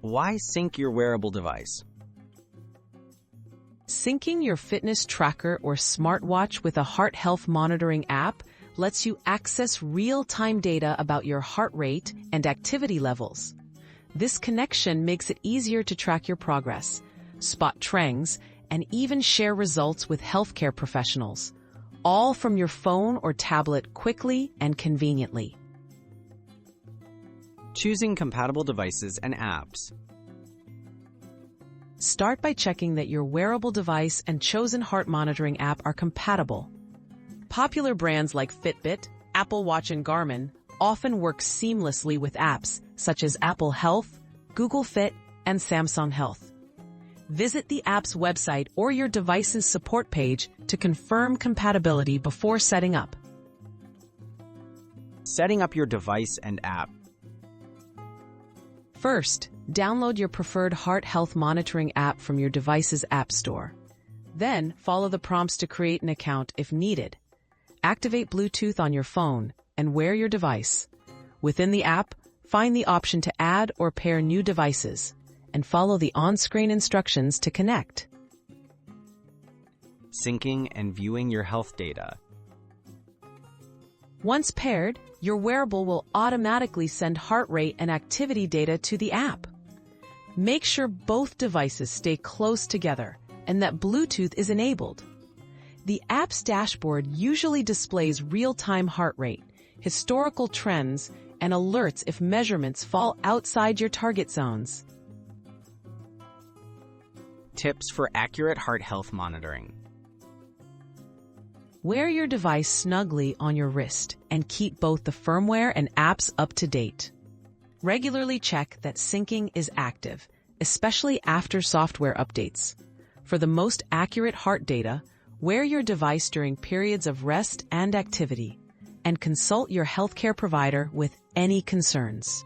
Why sync your wearable device? Syncing your fitness tracker or smartwatch with a heart health monitoring app lets you access real-time data about your heart rate and activity levels. This connection makes it easier to track your progress, spot trends, and even share results with healthcare professionals, all from your phone or tablet quickly and conveniently. Choosing compatible devices and apps. Start by checking that your wearable device and chosen heart monitoring app are compatible. Popular brands like Fitbit, Apple Watch, and Garmin often work seamlessly with apps such as Apple Health, Google Fit, and Samsung Health. Visit the app's website or your device's support page to confirm compatibility before setting up. Setting up your device and app. First, download your preferred heart health monitoring app from your device's app store. Then, follow the prompts to create an account if needed. Activate Bluetooth on your phone and wear your device. Within the app, find the option to add or pair new devices, and follow the on-screen instructions to connect. Syncing and viewing your health data. Once paired, your wearable will automatically send heart rate and activity data to the app. Make sure both devices stay close together and that Bluetooth is enabled. The app's dashboard usually displays real-time heart rate, historical trends, and alerts if measurements fall outside your target zones. Tips for accurate heart health monitoring. Wear your device snugly on your wrist and keep both the firmware and apps up to date. Regularly check that syncing is active, especially after software updates. For the most accurate heart data, wear your device during periods of rest and activity, and consult your healthcare provider with any concerns.